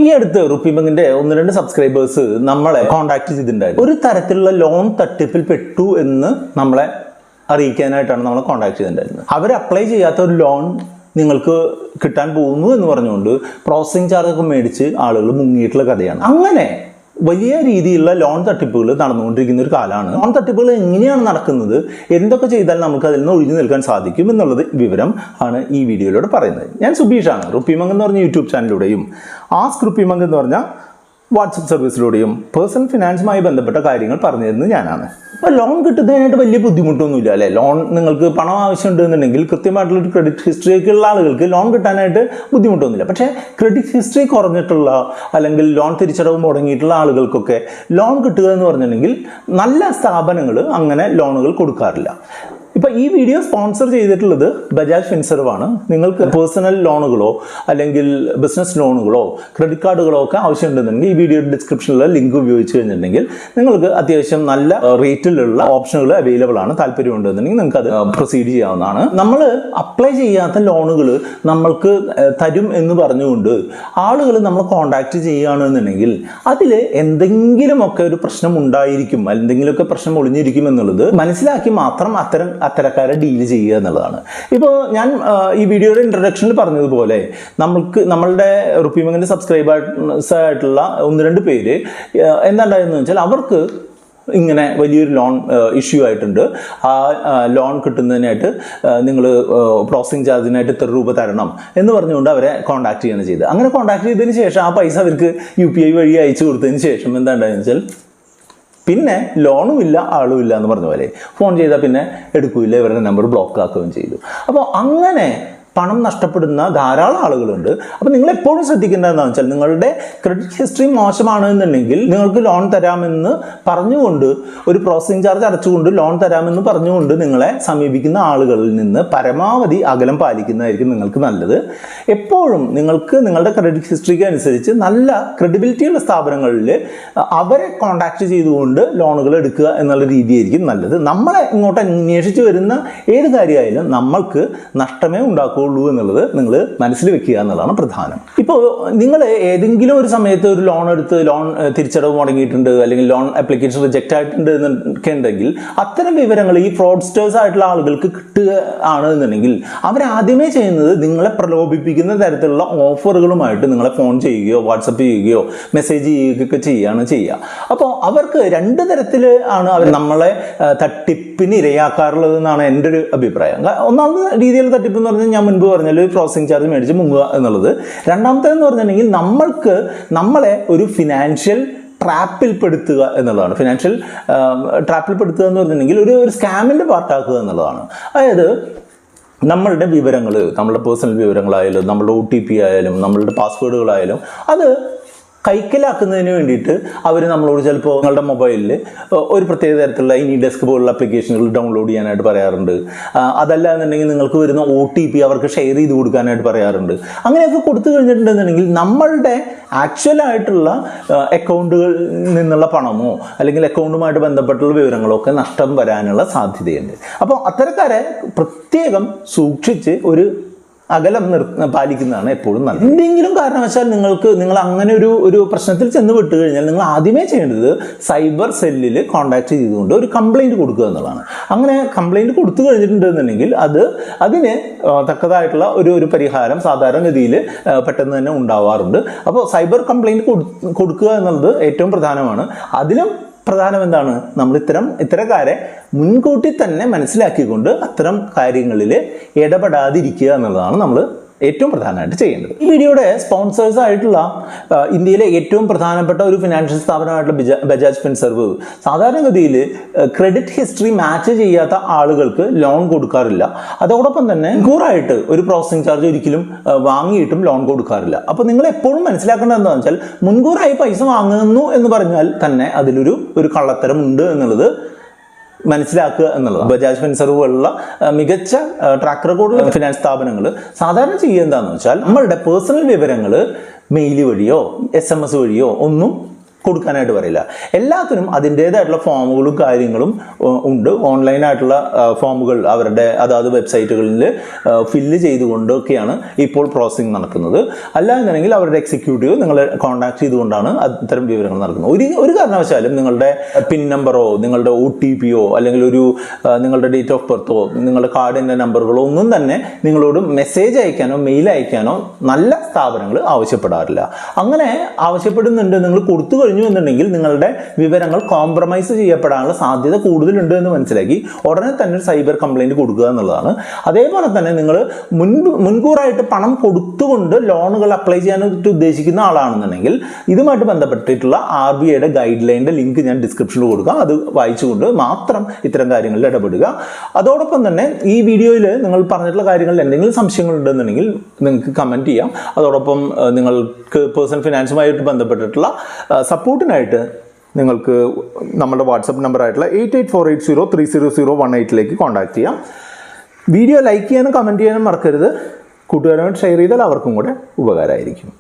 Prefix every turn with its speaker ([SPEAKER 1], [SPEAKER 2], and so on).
[SPEAKER 1] ഈ അടുത്ത് റുപ്പി ബാങ്കിന്റെ 1-2 സബ്സ്ക്രൈബേഴ്സ് നമ്മളെ കോൺടാക്ട് ചെയ്തിട്ടുണ്ടായിരുന്നു. ഒരു തരത്തിലുള്ള ലോൺ തട്ടിപ്പിൽ പെട്ടു എന്ന് നമ്മളെ അറിയിക്കാനായിട്ടാണ് നമ്മളെ കോൺടാക്ട് ചെയ്തിട്ടുണ്ടായിരുന്നത്. അവർ അപ്ലൈ ചെയ്യാത്ത ഒരു ലോൺ നിങ്ങൾക്ക് കിട്ടാൻ പോകുന്നു എന്ന് പറഞ്ഞുകൊണ്ട് പ്രോസസ്സിംഗ് ചാർജൊക്കെ മേടിച്ച് ആളുകൾ മുങ്ങിയിട്ടുള്ള കഥയാണ്. അങ്ങനെ വലിയ രീതിയിലുള്ള ലോൺ തട്ടിപ്പുകൾ നടന്നുകൊണ്ടിരിക്കുന്ന ഒരു കാലമാണ്. ലോൺ തട്ടിപ്പുകൾ എങ്ങനെയാണ് നടക്കുന്നത്, എന്തൊക്കെ ചെയ്താൽ നമുക്ക് അതിൽ നിന്ന് ഒഴിഞ്ഞു നിൽക്കാൻ സാധിക്കും എന്നുള്ളത് വിവരം ആണ് ഈ വീഡിയോയിലൂടെ പറയുന്നത്. ഞാൻ സുബീഷാണ്. റുപ്പി ബാങ്ക് എന്ന് പറഞ്ഞ യൂട്യൂബ് ചാനലിലൂടെയും ആസ്ക് റുപ്പി ബാങ്ക് എന്ന് പറഞ്ഞ വാട്സപ്പ് സർവീസിലൂടെയും പേഴ്സണൽ ഫിനാൻസുമായി ബന്ധപ്പെട്ട കാര്യങ്ങൾ പറഞ്ഞു തരുന്നത് ഞാനാണ്. അപ്പോൾ ലോൺ കിട്ടുന്നതിനായിട്ട് വലിയ ബുദ്ധിമുട്ടൊന്നുമില്ല അല്ലേ. ലോൺ നിങ്ങൾക്ക് പണം ആവശ്യമുണ്ടെന്നുണ്ടെങ്കിൽ കൃത്യമായിട്ടുള്ളൊരു ക്രെഡിറ്റ് ഹിസ്റ്ററിയൊക്കെ ഉള്ള ആളുകൾക്ക് ലോൺ കിട്ടാനായിട്ട് ബുദ്ധിമുട്ടൊന്നുമില്ല. പക്ഷേ ക്രെഡിറ്റ് ഹിസ്റ്ററി കുറഞ്ഞിട്ടുള്ള അല്ലെങ്കിൽ ലോൺ തിരിച്ചടവ് മുടങ്ങിയിട്ടുള്ള ആളുകൾക്കൊക്കെ ലോൺ കിട്ടുക എന്ന് പറഞ്ഞിട്ടുണ്ടെങ്കിൽ നല്ല സ്ഥാപനങ്ങൾ അങ്ങനെ ലോണുകൾ കൊടുക്കാറില്ല. ഇപ്പോൾ ഈ വീഡിയോ സ്പോൺസർ ചെയ്തിട്ടുള്ളത് ബജാജ് ഫിൻസർവാണ്. നിങ്ങൾക്ക് പേഴ്സണൽ ലോണുകളോ അല്ലെങ്കിൽ ബിസിനസ് ലോണുകളോ ക്രെഡിറ്റ് കാർഡുകളോ ഒക്കെ ആവശ്യമുണ്ടെന്നുണ്ടെങ്കിൽ ഈ വീഡിയോ ഡിസ്ക്രിപ്ഷനിലെ ലിങ്ക് ഉപയോഗിച്ച് കഴിഞ്ഞിട്ടുണ്ടെങ്കിൽ നിങ്ങൾക്ക് അത്യാവശ്യം നല്ല റേറ്റിലുള്ള ഓപ്ഷനുകൾ അവൈലബിൾ ആണ്. താല്പര്യമുണ്ടെന്നുണ്ടെങ്കിൽ നിങ്ങൾക്ക് അത് പ്രൊസീഡ് ചെയ്യാവുന്നതാണ്. നമ്മൾ അപ്ലൈ ചെയ്യാത്ത ലോണുകൾ നമ്മൾക്ക് തരും എന്ന് പറഞ്ഞുകൊണ്ട് ആളുകൾ നമ്മൾ കോൺടാക്ട് ചെയ്യുകയാണെന്നുണ്ടെങ്കിൽ അതിൽ എന്തെങ്കിലുമൊക്കെ ഒരു പ്രശ്നം ഉണ്ടായിരിക്കും, എന്തെങ്കിലുമൊക്കെ പ്രശ്നം ഒളിഞ്ഞിരിക്കും എന്നുള്ളത് മനസ്സിലാക്കി മാത്രം അത്തരക്കാരെ ഡീൽ ചെയ്യുക എന്നുള്ളതാണ്. ഇപ്പോൾ ഞാൻ ഈ വീഡിയോയുടെ ഇൻട്രൊഡക്ഷനിൽ പറഞ്ഞതുപോലെ നമ്മളുടെ റുപ്പി ബാങ്കിന്റെ സബ്സ്ക്രൈബേഴ്സ് ആയിട്ടുള്ള 1-2 പേര് എന്താണ്ടായെന്ന് വെച്ചാൽ അവർക്ക് ഇങ്ങനെ വലിയൊരു ലോൺ ഇഷ്യൂ ആയിട്ടുണ്ട്. ആ ലോൺ കിട്ടുന്നതിനായിട്ട് നിങ്ങൾ പ്രോസസ്സിംഗ് ചാർജിനായിട്ട് ഇത്ര രൂപ തരണം എന്ന് പറഞ്ഞുകൊണ്ട് അവരെ കോൺടാക്ട് ചെയ്യുകയാണ് ചെയ്തത്. അങ്ങനെ കോൺടാക്ട് ചെയ്തതിന് ശേഷം ആ പൈസ അവർക്ക് UPI വഴി അയച്ചു കൊടുത്തതിന് ശേഷം എന്താണ്ടായെന്ന് വെച്ചാൽ പിന്നെ ലോണും ഇല്ല ആളും ഇല്ല എന്ന് പറഞ്ഞ പോലെ ഫോൺ ചെയ്താൽ പിന്നെ എടുക്കില്ല, ഇവരുടെ നമ്പർ ബ്ലോക്ക് ആക്കുകയും ചെയ്തു. അപ്പോൾ അങ്ങനെ പണം നഷ്ടപ്പെടുന്ന ധാരാളം ആളുകളുണ്ട്. അപ്പോൾ നിങ്ങൾ എപ്പോഴും ശ്രദ്ധിക്കേണ്ടത് എന്താണെന്ന് വെച്ചാൽ നിങ്ങളുടെ ക്രെഡിറ്റ് ഹിസ്റ്ററി മോശമാണ് എന്നുണ്ടെങ്കിൽ നിങ്ങൾക്ക് ലോൺ തരാമെന്ന് പറഞ്ഞുകൊണ്ട് ഒരു പ്രോസസ്സിംഗ് ചാർജ് അടച്ചുകൊണ്ട് ലോൺ തരാമെന്ന് പറഞ്ഞുകൊണ്ട് നിങ്ങളെ സമീപിക്കുന്ന ആളുകളിൽ നിന്ന് പരമാവധി അകലം പാലിക്കുന്നതായിരിക്കും നിങ്ങൾക്ക് നല്ലത്. എപ്പോഴും നിങ്ങൾക്ക് നിങ്ങളുടെ ക്രെഡിറ്റ് ഹിസ്റ്ററിക്ക് അനുസരിച്ച് നല്ല ക്രെഡിബിലിറ്റിയുള്ള സ്ഥാപനങ്ങളിൽ അവരെ കോൺടാക്ട് ചെയ്തുകൊണ്ട് ലോണുകൾ എടുക്കുക എന്നുള്ള രീതിയായിരിക്കും നല്ലത്. നമ്മളെ ഇങ്ങോട്ട് അന്വേഷിച്ച് വരുന്ന ഏത് കാര്യമായാലും നമ്മൾക്ക് നഷ്ടമേ ഉണ്ടാക്കൂ എന്നുള്ളത് നിങ്ങൾ മനസ്സിൽ വെക്കുക എന്നുള്ളതാണ് പ്രധാനം. ഇപ്പോൾ നിങ്ങൾ ഏതെങ്കിലും ഒരു സമയത്ത് ഒരു ലോൺ എടുത്ത് ലോൺ തിരിച്ചടവ് മുടങ്ങിയിട്ടുണ്ട് അല്ലെങ്കിൽ ലോൺ ആപ്ലിക്കേഷൻ റിജക്റ്റ് ആയിട്ടുണ്ട് എന്നൊക്കെ ഉണ്ടെങ്കിൽ അത്തരം വിവരങ്ങൾ ഈ ഫ്രോഡ്സ്റ്റേഴ്സ് ആയിട്ടുള്ള ആളുകൾക്ക് കിട്ടുക ആണ് എന്നുണ്ടെങ്കിൽ അവരാദ്യമേ ചെയ്യുന്നത് നിങ്ങളെ പ്രലോഭിപ്പിക്കുന്ന തരത്തിലുള്ള ഓഫറുകളുമായിട്ട് നിങ്ങളെ ഫോൺ ചെയ്യുകയോ വാട്സപ്പ് ചെയ്യുകയോ മെസ്സേജ് ചെയ്യുകയൊക്കെ ചെയ്യുക. അപ്പോൾ അവർക്ക് 2 തരത്തിൽ ആണ് അവർ നമ്മളെ തട്ടിപ്പിന് ഇരയാക്കാറുള്ളത് എന്നാണ് എൻ്റെ ഒരു അഭിപ്രായം. ഒന്നാമത്തെ രീതിയിൽ തട്ടിപ്പ് എന്ന് പറഞ്ഞാൽ ഞാൻ മുൻപ് പറഞ്ഞാൽ പ്രോസസ്സിംഗ് ചാർജ് മേടിച്ച് മുങ്ങുക എന്നുള്ളത്. രണ്ടാമത്തേന്ന് പറഞ്ഞിട്ടുണ്ടെങ്കിൽ നമ്മളെ ഒരു ഫിനാൻഷ്യൽ ട്രാപ്പിൽപ്പെടുത്തുക എന്നുള്ളതാണ്. ഫിനാൻഷ്യൽ ട്രാപ്പിൽപ്പെടുത്തുക എന്ന് പറഞ്ഞിട്ടുണ്ടെങ്കിൽ ഒരു സ്കാമിൻ്റെ പാർട്ടാക്കുക എന്നുള്ളതാണ്. അതായത് നമ്മളുടെ വിവരങ്ങൾ, നമ്മളുടെ പേഴ്സണൽ വിവരങ്ങളായാലും നമ്മളുടെ OTP ആയാലും നമ്മളുടെ പാസ്വേഡുകളായാലും അത് കൈക്കലാക്കുന്നതിന് വേണ്ടിയിട്ട് അവർ നമ്മളോട് ചിലപ്പോൾ നിങ്ങളുടെ മൊബൈലിൽ ഒരു പ്രത്യേക തരത്തിലുള്ള ഇനി ഡെസ്ക് പോലുള്ള ആപ്ലിക്കേഷനുകൾ ഡൗൺലോഡ് ചെയ്യാനായിട്ട് പറയാറുണ്ട്. അതല്ല എന്നുണ്ടെങ്കിൽ നിങ്ങൾക്ക് വരുന്ന OTP അവർക്ക് ഷെയർ ചെയ്ത് കൊടുക്കാനായിട്ട് പറയാറുണ്ട്. അങ്ങനെയൊക്കെ കൊടുത്തു കഴിഞ്ഞിട്ടുണ്ടെന്നുണ്ടെങ്കിൽ നമ്മളുടെ ആക്ച്വലായിട്ടുള്ള അക്കൗണ്ടുകളിൽ നിന്നുള്ള പണമോ അല്ലെങ്കിൽ അക്കൗണ്ടുമായിട്ട് ബന്ധപ്പെട്ടുള്ള വിവരങ്ങളോ ഒക്കെ നഷ്ടം വരാനുള്ള സാധ്യതയുണ്ട്. അപ്പോൾ അത്തരക്കാരെ പ്രത്യേകം സൂക്ഷിച്ച് ഒരു അകലം പാലിക്കുന്നതാണ് എപ്പോഴും നല്ലത്. എന്തെങ്കിലും കാരണവശാൽ നിങ്ങൾ അങ്ങനെ ഒരു പ്രശ്നത്തിൽ ചെന്ന് വിട്ടു കഴിഞ്ഞാൽ നിങ്ങൾ ആദ്യമേ ചെയ്യേണ്ടത് സൈബർ സെല്ലിൽ കോൺടാക്ട് ചെയ്തുകൊണ്ട് ഒരു കംപ്ലൈൻറ്റ് കൊടുക്കുക എന്നുള്ളതാണ്. അങ്ങനെ കംപ്ലൈൻറ്റ് കൊടുത്തു കഴിഞ്ഞിട്ടുണ്ടെന്നുണ്ടെങ്കിൽ അതിന് തക്കതായിട്ടുള്ള ഒരു പരിഹാരം സാധാരണഗതിയിൽ പെട്ടെന്ന് തന്നെ ഉണ്ടാവാറുണ്ട്. അപ്പോൾ സൈബർ കംപ്ലൈൻറ്റ് കൊടുക്കുക എന്നുള്ളത് ഏറ്റവും പ്രധാനമാണ്. അതിലും പ്രധാനം എന്താണ്, നമ്മൾ ഇത്തരക്കാരെ മുൻകൂട്ടി തന്നെ മനസ്സിലാക്കിക്കൊണ്ട് അത്തരം കാര്യങ്ങളിൽ ഇടപെടാതിരിക്കുക എന്നുള്ളതാണ് നമ്മൾ ഏറ്റവും പ്രധാനമായിട്ട് ചെയ്യേണ്ടത്. ഈ വീഡിയോയുടെ സ്പോൺസേഴ്സ് ആയിട്ടുള്ള ഇന്ത്യയിലെ ഏറ്റവും പ്രധാനപ്പെട്ട ഒരു ഫിനാൻഷ്യൽ സ്ഥാപനമായിട്ടുള്ള ബജാജ് ഫിൻസർവ് സാധാരണഗതിയിൽ ക്രെഡിറ്റ് ഹിസ്റ്ററി മാച്ച് ചെയ്യാത്ത ആളുകൾക്ക് ലോൺ കൊടുക്കാറില്ല. അതോടൊപ്പം തന്നെ മുൻകൂറായിട്ട് ഒരു പ്രോസസ്സിംഗ് ചാർജ് ഒരിക്കലും വാങ്ങിയിട്ടും ലോൺ കൊടുക്കാറില്ല. അപ്പോൾ നിങ്ങൾ എപ്പോഴും മനസ്സിലാക്കേണ്ടത് എന്താണെന്ന് വെച്ചാൽ മുൻകൂറായി പൈസ വാങ്ങുന്നു എന്ന് പറഞ്ഞാൽ തന്നെ അതിലൊരു കള്ളത്തരം ഉണ്ട് എന്നുള്ളത് മനസ്സിലാക്കുക എന്നുള്ളത്. ബജാജ് ഫിൻസർവ് പോലുള്ള മികച്ച ട്രാക്ക് റെക്കോർഡുള്ള ഫിനാൻസ് സ്ഥാപനങ്ങൾ സാധാരണ ചെയ്യുക എന്താണെന്ന് വെച്ചാൽ നമ്മളുടെ പേഴ്സണൽ വിവരങ്ങൾ മെയിൽ വഴിയോ SMS വഴിയോ ഒന്നും കൊടുക്കാനായിട്ട് പറയില്ല. എല്ലാത്തിനും അതിൻ്റേതായിട്ടുള്ള ഫോമുകളും കാര്യങ്ങളും ഉണ്ട്. ഓൺലൈനായിട്ടുള്ള ഫോമുകൾ അവരുടെ അതാത് വെബ്സൈറ്റുകളിൽ ഫില്ല് ചെയ്തുകൊണ്ടൊക്കെയാണ് ഇപ്പോൾ പ്രോസസ്സിംഗ് നടക്കുന്നത്. അല്ല എന്നുണ്ടെങ്കിൽ അവരുടെ എക്സിക്യൂട്ടീവ് നിങ്ങളെ കോൺടാക്ട് ചെയ്തുകൊണ്ടാണ് അത്തരം വിവരങ്ങൾ നടക്കുന്നത്. ഒരു കാരണവശാലും നിങ്ങളുടെ പിൻ നമ്പറോ നിങ്ങളുടെ OTP-യോ അല്ലെങ്കിൽ നിങ്ങളുടെ ഡേറ്റ് ഓഫ് ബർത്തോ നിങ്ങളുടെ കാർഡിൻ്റെ നമ്പറുകളോ ഒന്നും തന്നെ നിങ്ങളോട് മെസ്സേജ് അയക്കാനോ മെയിൽ അയക്കാനോ നല്ല സ്ഥാപനങ്ങൾ ആവശ്യപ്പെടാറില്ല. അങ്ങനെ ആവശ്യപ്പെടുന്നുണ്ട്, നിങ്ങൾ കൊടുത്തു എന്നുണ്ടെങ്കിൽ നിങ്ങളുടെ വിവരങ്ങൾ കോംപ്രമൈസ് ചെയ്യപ്പെടാനുള്ള സാധ്യത കൂടുതലുണ്ട് എന്ന് മനസ്സിലാക്കി ഉടനെ തന്നെ ഒരു സൈബർ കംപ്ലൈൻറ്റ് കൊടുക്കുക എന്നുള്ളതാണ്. അതേപോലെ തന്നെ നിങ്ങൾ മുൻകൂറായിട്ട് പണം കൊടുത്തുകൊണ്ട് ലോണുകൾ അപ്ലൈ ചെയ്യാനായിട്ട് ഉദ്ദേശിക്കുന്ന ആളാണെന്നുണ്ടെങ്കിൽ ഇതുമായിട്ട് ബന്ധപ്പെട്ടിട്ടുള്ള RBIയുടെ ഗൈഡ് ലൈനിൻ്റെ ലിങ്ക് ഞാൻ ഡിസ്ക്രിപ്ഷനിൽ കൊടുക്കാം. അത് വായിച്ചുകൊണ്ട് മാത്രം ഇത്തരം കാര്യങ്ങളിൽ ഇടപെടുക. അതോടൊപ്പം തന്നെ ഈ വീഡിയോയിൽ നിങ്ങൾ പറഞ്ഞിട്ടുള്ള കാര്യങ്ങളിൽ എന്തെങ്കിലും സംശയങ്ങൾ ഉണ്ടെന്നുണ്ടെങ്കിൽ നിങ്ങൾക്ക് കമൻറ്റ് ചെയ്യാം. അതോടൊപ്പം നിങ്ങൾക്ക് പേഴ്സണൽ ഫിനാൻസുമായിട്ട് ബന്ധപ്പെട്ടിട്ടുള്ള സപ്പോർട്ടിനായിട്ട് നിങ്ങൾക്ക് നമ്മുടെ വാട്സപ്പ് നമ്പറായിട്ടുള്ള 8848030018 കോൺടാക്ട് ചെയ്യാം. വീഡിയോ ലൈക്ക് ചെയ്യാനും കമൻറ്റ് ചെയ്യാനും മറക്കരുത്. കൂട്ടുകാരുമായിട്ട് ഷെയർ ചെയ്താൽ അവർക്കും കൂടെ ഉപകാരമായിരിക്കും.